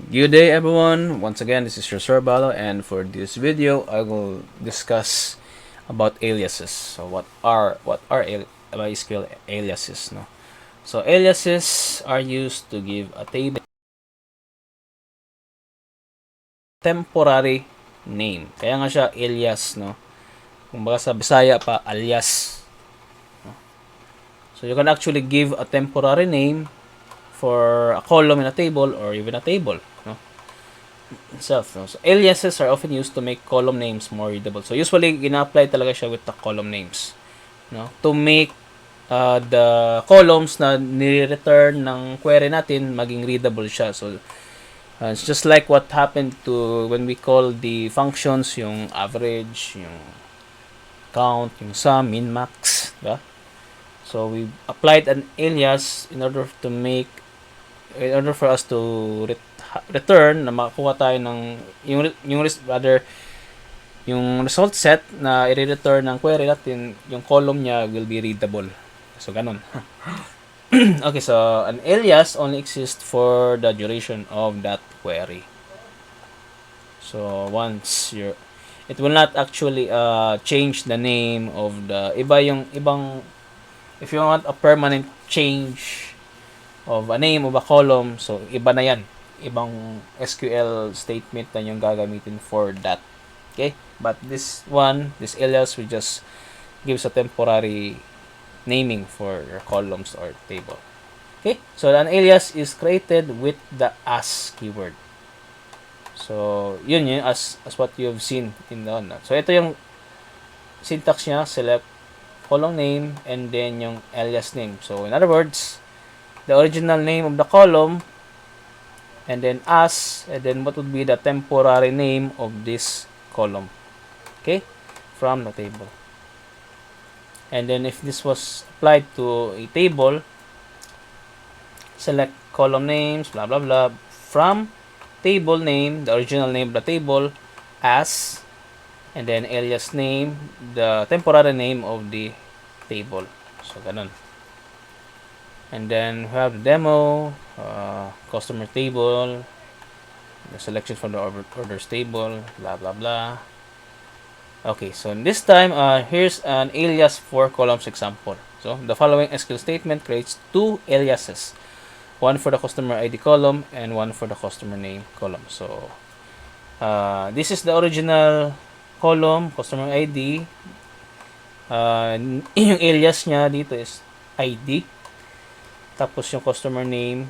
Good day everyone, once again this is your Sir Balo, and for this video I will discuss about aliases. So what are MySQL aliases, no? So aliases are used to give a table temporary name. Kaya nga siya alias, no? Kung baka sa Bisaya pa alias. So you can actually give a temporary name for a column in a table or even a table, no? Itself. No? So, aliases are often used to make column names more readable. So, usually, ina-apply talaga siya with the column names. No? To make the columns na nire-return ng query natin, maging readable siya. So, it's just like what happened to when we call the functions, yung average, yung count, yung sum, min, max. Diba? So, we applied an alias in order for us to return na makakuha tayo ng yung result set na i-return ng query natin, yung column niya will be readable. So ganun. Okay, so an alias only exists for the duration of that query. So once it will not actually change the name of the ibang if you want a permanent change of a name of a column, so iba na yan, ibang SQL statement na yung gagamitin for that. Okay, but this alias will just gives a temporary naming for your columns or table. Okay, so an alias is created with the as keyword. So yun as what you've seen in the one. So ito yung syntax niya: select column name and then yung alias name. So in other words, the original name of the column, and then as, and then what would be the temporary name of this column, okay, from the table. And then if this was applied to a table, select column names, blah blah blah, from table name, the original name of the table, as, and then alias name, the temporary name of the table. So ganun. And then we have the demo, customer table, the selection from the orders table, blah blah blah. Okay, so this time here's an alias for columns example. So the following SQL statement creates two aliases, one for the customer ID column and one for the customer name column. So this is the original column, customer ID. Yung alias niya dito is ID. Tapos yung customer name,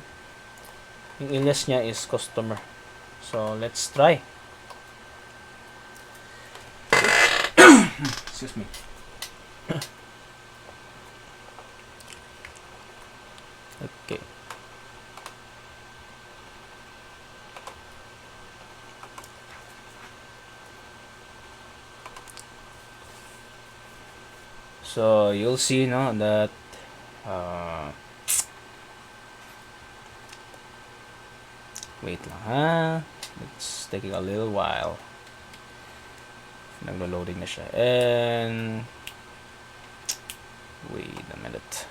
yung alias niya is customer. So let's try. Excuse me. Okay. So you'll see, no, that wait lang ha. It's taking a little while. Naglo-loading na siya. And wait a minute.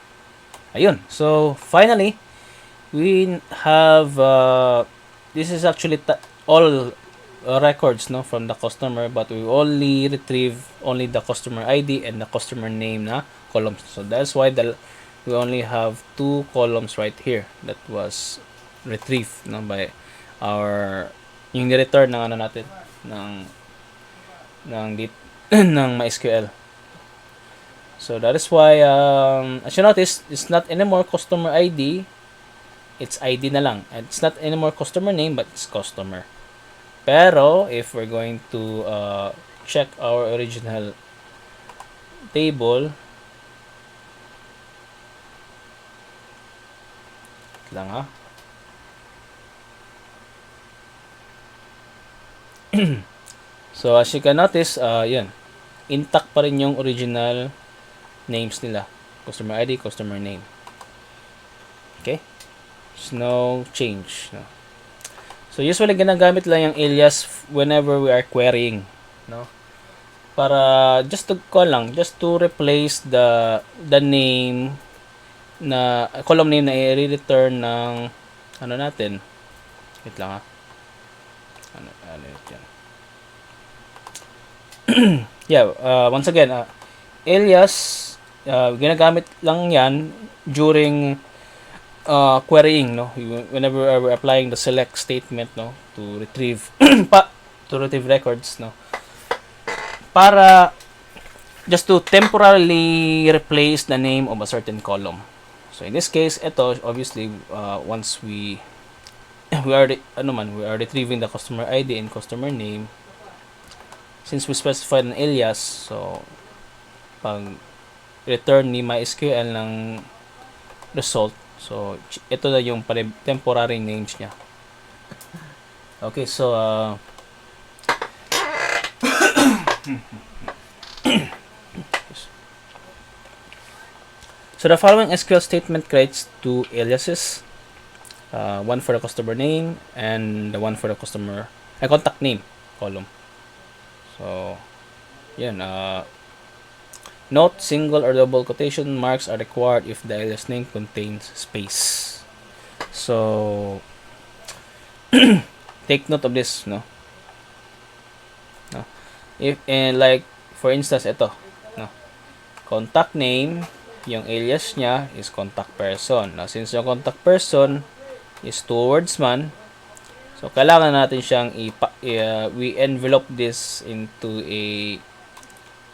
Ayun. So finally, we have this is actually all records, no, from the customer, but we only retrieve only the customer ID and the customer name na columns. So that's why we only have two columns right here that was retrieved, no, by our yung ni-return ng ano natin ng ng MySQL. So that is why as you notice, it's not anymore customer ID, it's ID na lang, and it's not anymore customer name, but it's customer. Pero if we're going to check our original table lang ha. So as you can notice, yan, intact pa rin yung original names nila, customer ID, customer name. Okay, there's no change, no. So usually ginagamit lang yung alias whenever we are querying, no, para just to replace the name na column name na i-return ng ano natin. Wait lang ha. Ano yan? Yeah, once again, alias, ginagamit lang yan during querying, no? Whenever we're applying the select statement, no, to retrieve to retrieve records, no, para just to temporarily replace the name of a certain column. So in this case, ito obviously once we are we are retrieving the customer ID and customer name, since we specified an alias, so pag return ni MySQL ng result, so ito na yung temporary names niya. Okay, so so the following SQL statement creates two aliases, one for the customer name and the one for the customer contact name column. So yan, note, single or double quotation marks are required if the alias name contains space. So take note of this, no? If and like for instance ito, no? Contact name, yung alias niya is contact person. Now since yung contact person is two words man, so kailangan natin siyang we envelope this into a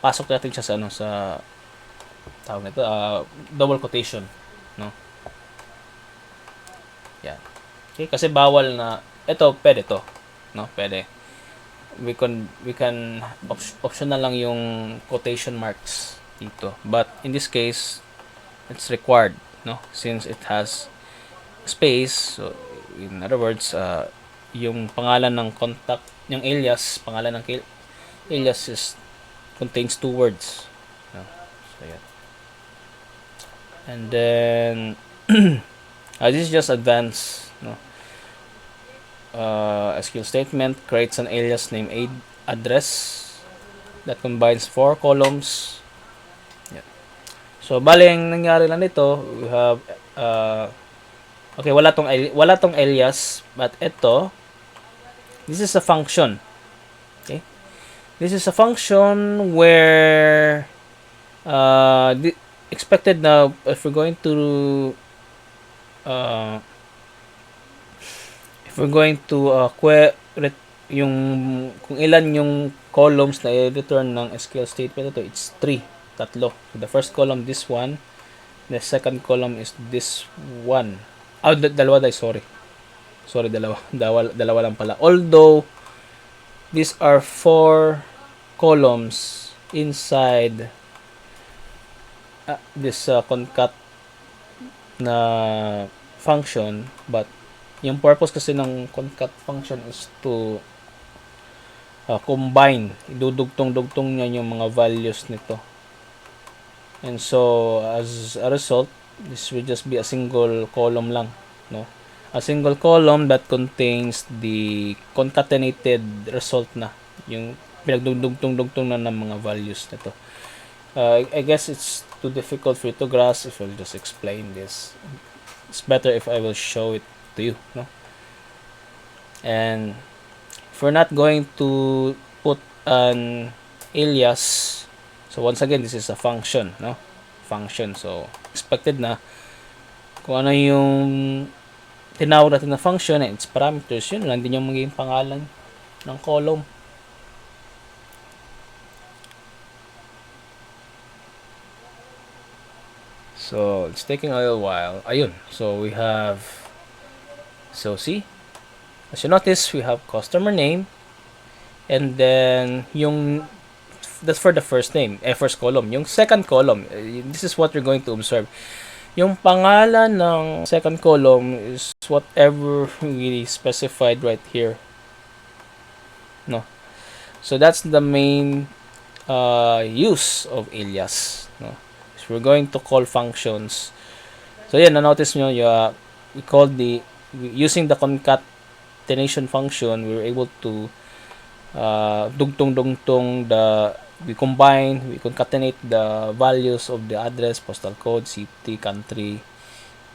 pasok natin siya sa sa tawag nito, double quotation, no? Yan. Okay, kasi bawal na ito, pwede to, no? Pwede. We can optional lang yung quotation marks dito. But in this case, it's required, no? Since it has space. So in other words, yung pangalan ng contact, yung alias, pangalan ng alias contains two words. No? So yeah. And then this is just advanced, no? SQL statement creates an alias name address that combines 4 columns. Yeah. So bale ang nangyari lang nito, we have okay, wala tong alias, but ito, this is a function. Okay? This is a function where expected na if we're going to yung kung ilan yung columns na i-return ng SQL statement ito, it's 3, tatlo. So the first column, this one, the second column is this one. Dalawa tayo, sorry, dalawa lang pala. Although these are 4 columns inside this concat na function, but yung purpose kasi ng concat function is to combine, idudugtong-dugtong niya yung mga values nito. And so as a result, this will just be a single column lang, no? A single column that contains the concatenated result na, yung pinagdugtong-dugtong na ng mga values nito. I guess it's too difficult for you to grasp if I'll just explain this. It's better if I will show it to you, no? And if we're not going to put an alias, so once again, this is a function, no? Function. So expected na kung ano yung tinawag natin na function and its parameters, yun lang din yung magiging pangalan ng column. So it's taking a little while. Ayun. So we have, so see, as you notice, we have customer name, and then yung that's for the first name, first column. Yung second column, this is what you're going to observe. Yung pangalan ng second column is whatever we specified right here, no? So that's the main use of alias, no? So we're going to call functions. So yeah, na-notice nyo, we called using the concatenation function, we were able to dugtong-dugtong we concatenate the values of the address, postal code, city, country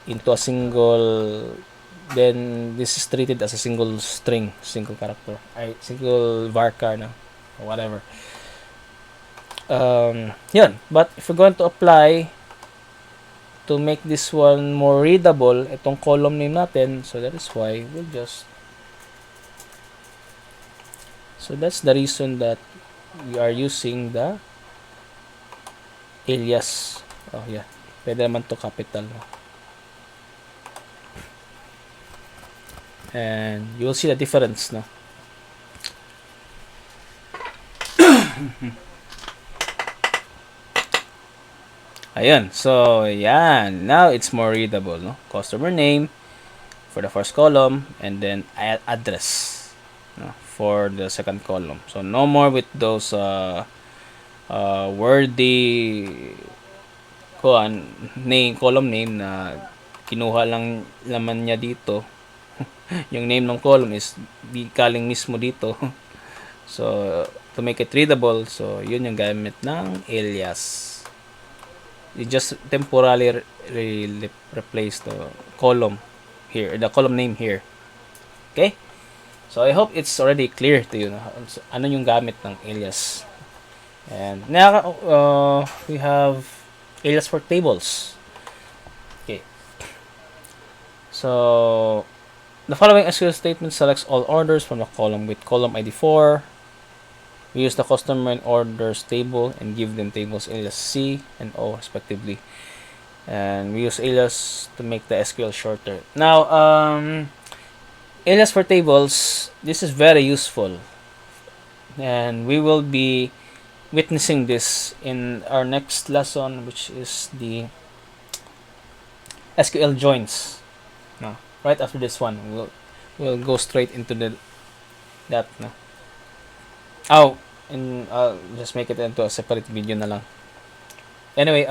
into a single then this is treated as a single string, single character, single varchar na, or whatever. Yun. But if we're going to apply to make this one more readable, itong column name natin, so that is why we'll just, so that's the reason that we are using the alias. Oh yeah, pwede naman to capital, and you will see the difference, no? Ayun. So, yan. Now, it's more readable, no? Customer name for the first column, and then address, no, for the second column. So, no more with those wordy column name na kinuha lang laman niya dito. Yung name ng column is di kaling mismo dito. So, to make it readable, so, yun yung gamit ng alias. You just temporarily replace the column here, the column name here. Okay? So, I hope it's already clear to you ano yung gamit ng alias. And now, we have alias for tables. Okay. So, the following SQL statement selects all orders from the column with column ID 4. We use the customer and orders table and give them tables alias C and O respectively. And we use alias to make the SQL shorter. Now, alias for tables, this is very useful. And we will be witnessing this in our next lesson, which is the SQL joins. No, right after this one, we'll go straight into that. No. Oh, and I'll just make it into a separate video na lang. Anyway,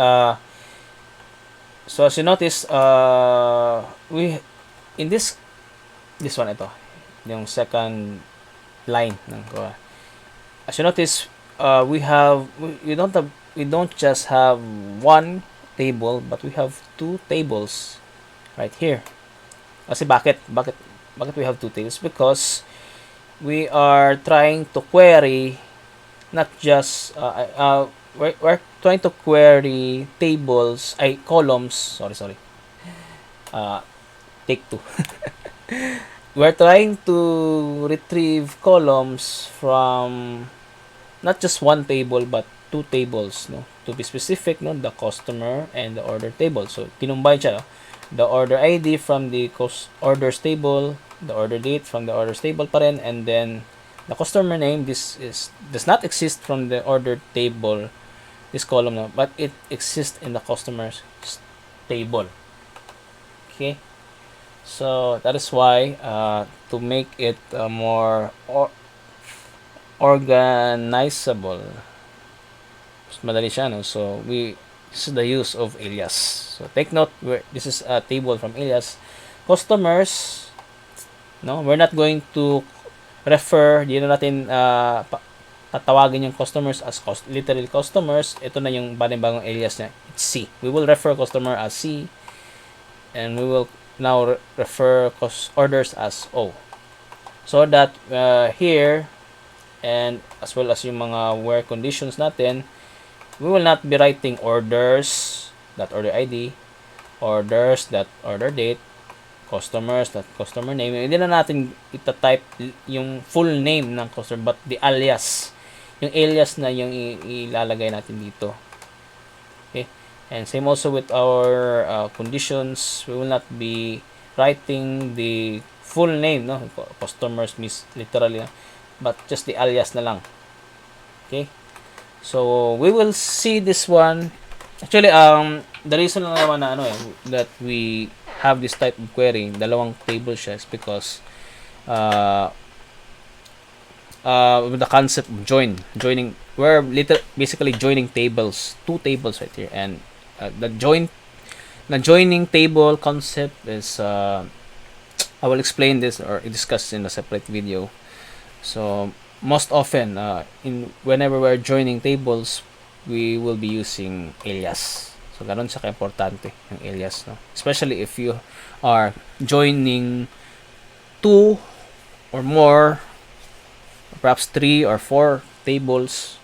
so as you notice, we in this one, ito yung second line ng as you notice, we don't just have one table, but we have two tables right here. Kasi bakit we have two tables? Because we are trying to query not just we're trying to query tables, columns, sorry, take two. We're trying to retrieve columns from not just one table but two tables, no, to be specific, no, the customer and the order table. So kinumbine siya, no? The order ID from the orders table, the order date from the orders table pa rin, and then the customer name, does not exist from the order table, this column, no, but it exists in the customer's table. Okay, so that is why to make it more organizable, mas madali siya, no? So this is the use of alias. So take note, this is a table from alias. Customers, no, we're not going to refer, di na natin tatawagin yung customers as literally customers. Ito na yung bagong alias niya, it's C. We will refer customer as C, and we will now refer orders as O. So that here, and as well as yung mga where conditions natin, we will not be writing orders, that order ID, orders, that order date, customers, that customer name. Hindi na natin ita-type yung full name ng customer, but the alias. Yung alias na yung ilalagay natin dito. Okay? And same also with our conditions. We will not be writing the full name, no? Customers means literally, but just the alias na lang. Okay? So, we will see this one. Actually, the reason lang naman na that we have this type of query, dalawang table siya, is because the concept of joining, we're basically joining tables, two tables right here, and the joining table concept is I will explain this or discuss in a separate video. So most often whenever we're joining tables, we will be using alias. So, ganun siya ka-importante yung alias, no? Especially if you are joining 2 or more, perhaps 3 or 4 tables.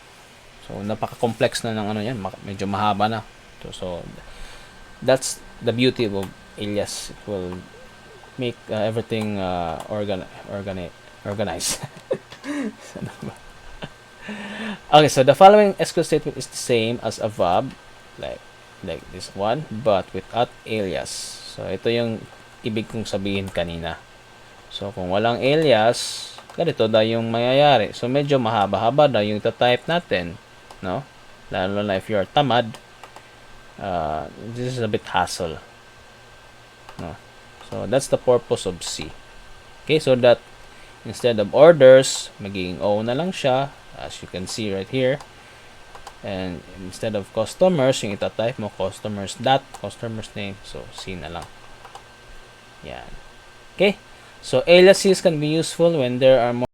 So, napaka-complex na ng ano yan. Medyo mahaba na. So that's the beauty of alias. It will make everything organized. Okay, so the following SQL statement is the same as a verb, like this one, but without alias. So ito yung ibig kong sabihin kanina. So kung walang alias, ganito daw yung mangyayari. So medyo mahaba-haba daw yung type natin, no? Lalo na if you're tamad, this is a bit hassle, no? So that's the purpose of C. Okay, so that instead of orders, magiging O na lang siya, as you can see right here. And instead of customers, yung itatype mo customers name, so C na lang. Yan. Okay, so aliases can be useful when there are more